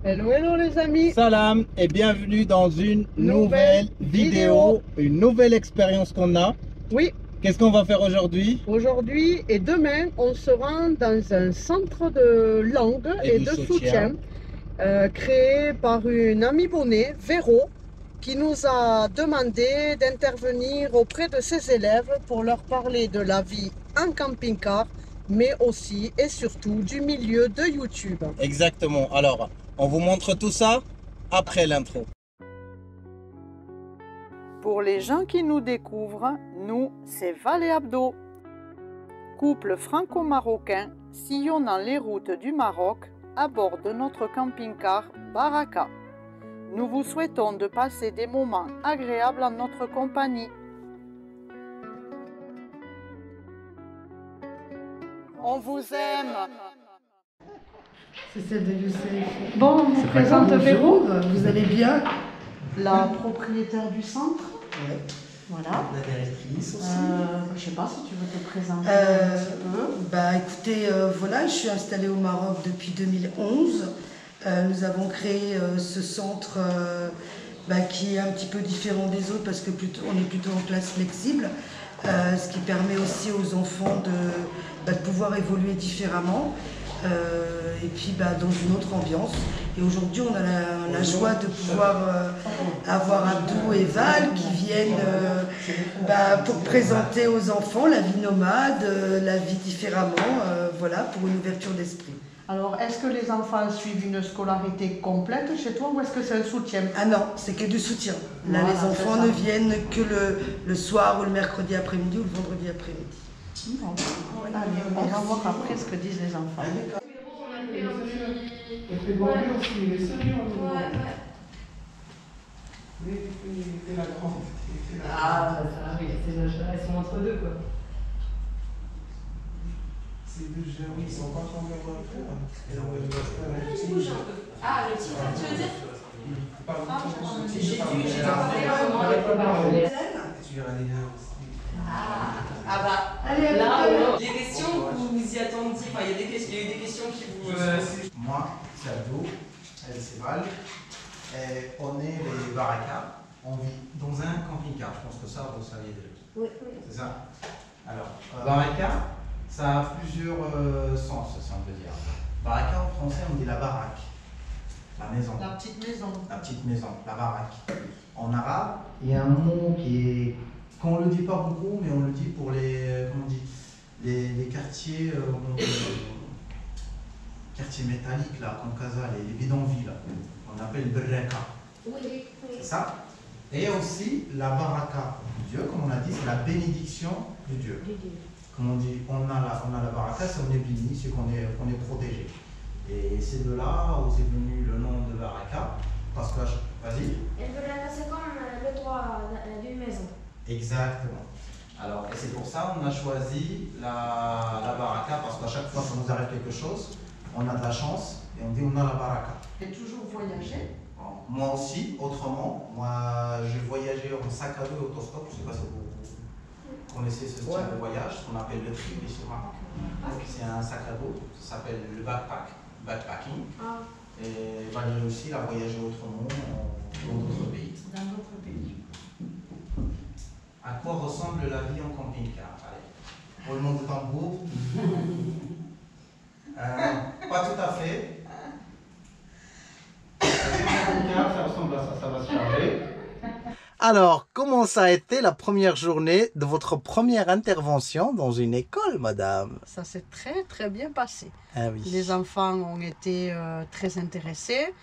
Hello, hello les amis. Salam et bienvenue dans une nouvelle vidéo, une nouvelle expérience qu'on a. Oui. Qu'est-ce qu'on va faire aujourd'hui? Aujourd'hui et demain, on se rend dans un centre de langue et de soutien créé par une amie Bonnet, Véro, qui nous a demandé d'intervenir auprès de ses élèves pour leur parler de la vie en camping-car, mais aussi et surtout du milieu de YouTube. Exactement. Alors, on vous montre tout ça après l'intro. Pour les gens qui nous découvrent, nous, c'est Val et Abdo. Couple franco-marocain sillonnant les routes du Maroc à bord de notre camping-car Baraka. Nous vous souhaitons de passer des moments agréables en notre compagnie. On vous aime. C'est celle de Youssef. Bon, on vous présente Véro, vous allez bien? La propriétaire du centre. Oui. Voilà. La directrice aussi. Je sais pas si tu veux te présenter un petit peu. Bah écoutez, voilà, je suis installée au Maroc depuis 2011. Nous avons créé ce centre qui est un petit peu différent des autres parce que on est plutôt en classe flexible, ce qui permet aussi aux enfants de pouvoir évoluer différemment. Et puis dans une autre ambiance. Et aujourd'hui, on a la joie de pouvoir avoir Abdou et Val qui viennent pour présenter aux enfants la vie nomade, la vie différemment, voilà, pour une ouverture d'esprit. Alors, est-ce que les enfants suivent une scolarité complète chez toi ou est-ce que c'est un soutien? Ah non, c'est que du soutien. Là, voilà, les enfants ne viennent que le soir ou le mercredi après-midi ou le vendredi après-midi. Bon, allez, on va voir après ce que disent les enfants. Ah, ça oui, elles sont entre deux quoi. Ces deux jeunes, ils sont pas tombés en faire. Ah, le petit frère, tu veux dire? Ah bah, là, les questions, vous vous y attendiez, enfin, il y a eu des questions qui vous... Moi, c'est Abdou, elle c'est Val, et on est les Baraka, on vit dans un camping-car, je pense que ça vous saviez déjà. Oui. C'est ça. Alors, Baraka, ça a plusieurs sens, si on peut dire. Baraka en français, on dit la baraque, la maison. La petite maison. La petite maison, la baraque. En arabe, il y a un mot qui est, qu'on ne le dit pas beaucoup, mais on le dit pour les, comment on dit, les quartiers, quartiers métalliques, là, comme Casa, les bidonvilles, là, on appelle Berreka. Oui. C'est ça. Et aussi la baraka du Dieu, comme on a dit, c'est la bénédiction du Dieu. Comme on dit, on a la baraka, c'est on est béni, c'est qu'on est protégé. Et c'est de là où c'est venu le nom de baraka, parce que, vas-y. Et c'est comme le droit d'une maison. Exactement. Alors, et c'est pour ça qu'on a choisi la baraka, parce qu'à chaque fois que nous arrive quelque chose, on a de la chance et on dit on a la baraka. Et toujours voyager? Moi aussi, autrement, moi j'ai voyagé en sac à dos et autostop, je ne sais pas si vous connaissez ce style de voyage, ce qu'on appelle le trip ici au Maroc. C'est un sac à dos, ça s'appelle le backpacking. Et Valérie aussi a voyagé autrement dans d'autres pays. Dans d'autres pays. À quoi ressemble la vie en camping-car? Allez, roulement de tambour. Pas tout à fait. Ça ressemble à ça, ça va se charger. Alors, comment ça a été la première journée de votre première intervention dans une école, madame? Ça s'est très très bien passé. Ah oui. Les enfants ont été très intéressés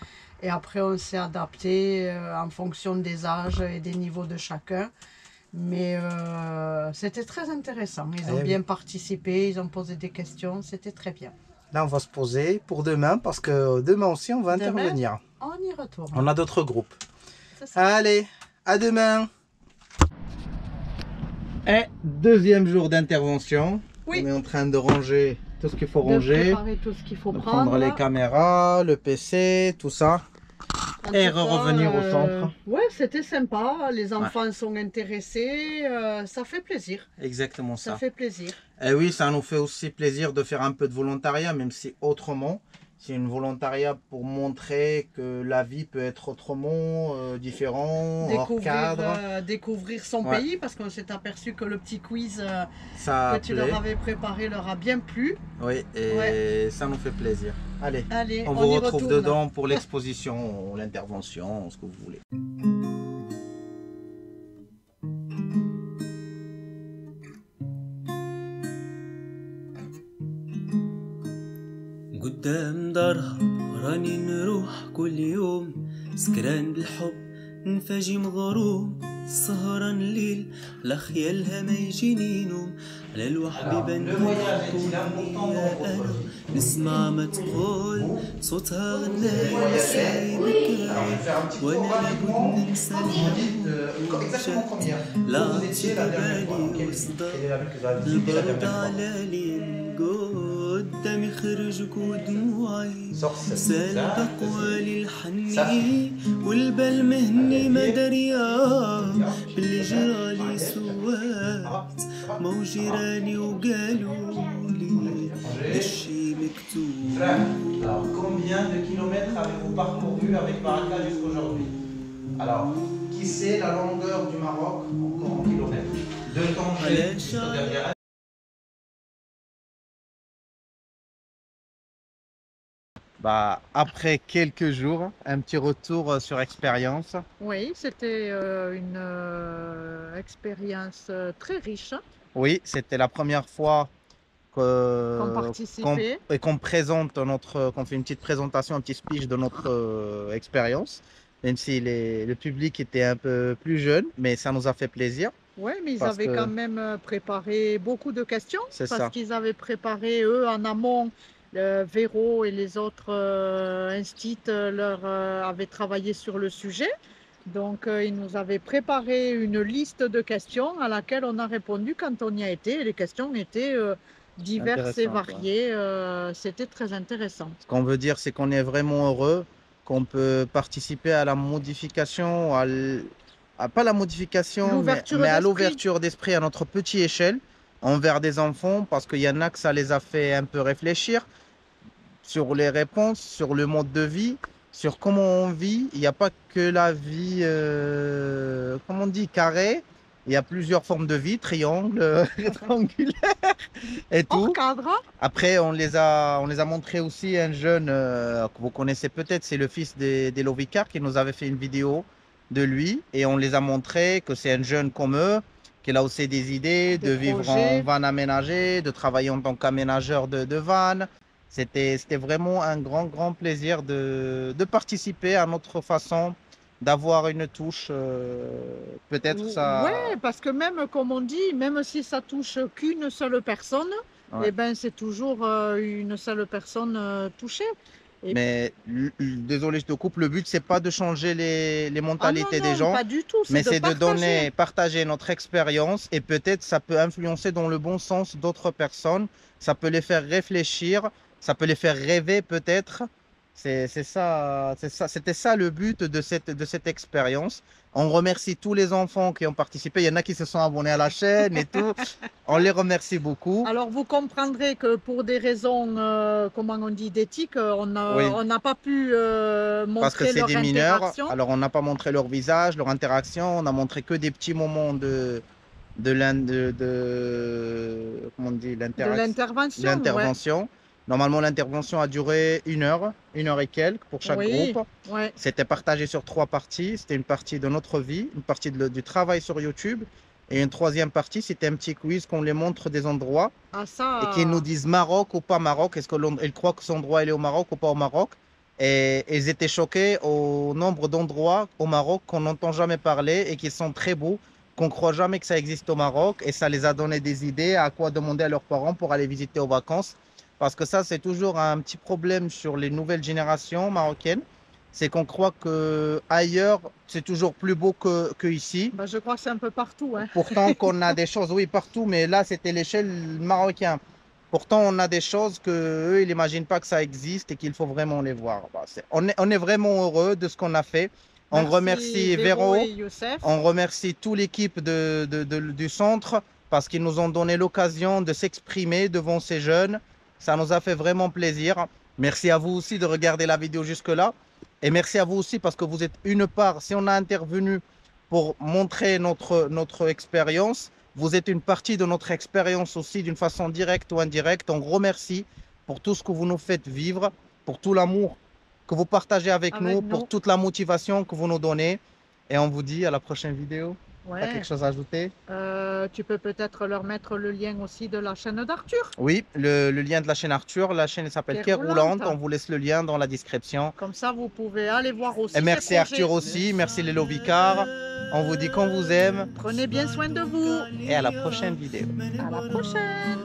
et après on s'est adapté en fonction des âges et des niveaux de chacun. Mais c'était très intéressant. Ils ont bien participé, ils ont posé des questions, c'était très bien. Là, on va se poser pour demain parce que demain aussi, on va intervenir. On y retourne. On a d'autres groupes. Ça. Allez, à demain. Et deuxième jour d'intervention. Oui. On est en train de ranger tout ce qu'il faut De ranger. préparer tout ce qu'il faut De prendre. prendre les caméras, le PC, tout ça. Et revenir au centre. Ouais, c'était sympa. Les enfants sont intéressés. Ça fait plaisir. Exactement ça. Ça fait plaisir. Et oui, ça nous fait aussi plaisir de faire un peu de volontariat, même si autrement, C'est une volontariat pour montrer que la vie peut être autrement, différent, hors cadre. Découvrir son Ouais. pays, parce qu'on s'est aperçu que le petit quiz Ça que tu plaît. leur avais préparé leur a bien plu. Oui, et ça nous fait plaisir. Allez, Allez, on vous y retrouve retourne. dedans pour l'exposition, l'intervention, ce que vous voulez. قدام دارها راني نروح كل يوم سكران بالحب نفاجي مغروم سهران الليل على خيالها ما يجيني نوم على الوحدة بنطوني يا أنا نسمع ما تقول صوتها غناي سايبك وانا لابد ننسى لا عطيت بالي وصدى البرد على لي قدامي خرجك ودموعي سال بقوالي الحني والبال مهني ما دريا باللي جرالي سوات مو جيراني وقالولي هالشي مكتوب. Alors, combien de kilomètres avez-vous parcouru avec Baraka jusqu'aujourd'hui? Alors, qui sait la longueur du Maroc en kilomètres? De Tanger jusqu'au derrière. Bah, après quelques jours, un petit retour sur expérience. Oui, c'était une expérience très riche. Oui, c'était la première fois Qu'on participait. qu'on présente qu'on fait une petite présentation, un petit speech de notre expérience, même si le public était un peu plus jeune, mais ça nous a fait plaisir. Oui, mais ils Parce avaient que- quand même préparé beaucoup de questions. C'est Parce ça. qu'ils avaient préparé, eux, en amont, Véro et les autres instits avaient travaillé sur le sujet. Donc, ils nous avaient préparé une liste de questions à laquelle on a répondu quand on y a été. Et les questions étaient diverses et Intéressantes, variées. C'était très intéressant. Ce qu'on veut dire, c'est qu'on est vraiment heureux qu'on peut participer à la modification, pas la modification, L'ouverture mais à d'esprit. l'ouverture d'esprit à notre petite échelle envers des enfants, parce qu'il y en a que ça les a fait un peu réfléchir sur les réponses, sur le mode de vie, sur comment on vit. Il n'y a pas que la vie, comment on dit, carrée. Il y a plusieurs formes de vie, triangle, rectangulaire et tout. Hors cadre. Après, on les a montré aussi un jeune que vous connaissez peut-être, c'est le fils d'Elo Vicar qui nous avait fait une vidéo de lui. Et on les a montré que c'est un jeune comme eux, qu'il a aussi des idées de vivre projets. en van aménagé, de travailler en tant qu'aménageur de van. C'était vraiment un grand plaisir de participer à notre façon d'avoir une touche. Peut-être ça. Ouais, parce que même, comme on dit, même si ça touche qu'une seule personne, Ouais. eh ben, c'est toujours une seule personne touchée. Et- Mais désolé, je te coupe. Le but, c'est pas de changer les Ah non, mentalités des non, gens. pas du tout. Mais c'est de partager. partager notre expérience et peut-être ça peut influencer dans le bon sens d'autres personnes. Ça peut les faire réfléchir, ça peut les faire rêver peut-être. C'était ça le but de cette expérience. On remercie tous les enfants qui ont participé. Il y en a qui se sont abonnés à la chaîne et tout. On les remercie beaucoup. Alors, vous comprendrez que pour des raisons, comment on dit, d'éthique, Oui. on n'a pas pu Parce que montrer c'est leur des mineurs. interaction. Alors on n'a pas montré leur visage, leur interaction. On a montré que des petits moments comment on dit, De l'interaction. l'intervention. Ouais. Normalement, l'intervention a duré une heure et quelques pour chaque Oui. groupe. Ouais. C'était partagé sur 3 parties. C'était une partie de notre vie, une partie du travail sur YouTube. Et une troisième partie, c'était un petit quiz qu'on les montre des endroits Ah, ça. et qu'ils nous disent Maroc ou pas Maroc. Est-ce qu'ils croient que cet endroit il est au Maroc ou pas au Maroc? Et ils étaient choqués au nombre d'endroits au Maroc qu'on n'entend jamais parler et qui sont très beaux, qu'on ne croit jamais que ça existe au Maroc. Et ça les a donné des idées à quoi demander à leurs parents pour aller visiter aux vacances. Parce que ça, c'est toujours un petit problème sur les nouvelles générations marocaines. C'est qu'on croit qu'ailleurs, c'est toujours plus beau que ici. Bah, je crois que c'est un peu partout. Hein. Pourtant qu'on a des choses, oui, partout, mais là, c'était l'échelle marocaine. Pourtant, on a des choses qu'eux, ils n'imaginent pas que ça existe et qu'il faut vraiment les voir. Bah, on est vraiment heureux de ce qu'on a fait. On Merci remercie Véro Véro, et Youssef. on remercie toute l'équipe du centre parce qu'ils nous ont donné l'occasion de s'exprimer devant ces jeunes. Ça nous a fait vraiment plaisir. Merci à vous aussi de regarder la vidéo jusque-là. Et merci à vous aussi parce que vous êtes une part, si on a intervenu pour montrer notre expérience, vous êtes une partie de notre expérience aussi d'une façon directe ou indirecte. On remercie pour tout ce que vous nous faites vivre, pour tout l'amour que vous partagez avec nous, pour toute la motivation que vous nous donnez. Et on vous dit à la prochaine vidéo. Ouais. Tu as quelque chose à ajouter? Tu peux peut-être leur mettre le lien aussi de la chaîne d'Arthur. Oui, le lien de la chaîne Arthur. La chaîne s'appelle Quai Roulante. On vous laisse le lien dans la description. Comme ça, vous pouvez aller voir aussi. Et merci Arthur aussi. Merci Lélo Vicard. On vous dit qu'on vous aime. Prenez bien soin de vous. Et à la prochaine vidéo. À la prochaine.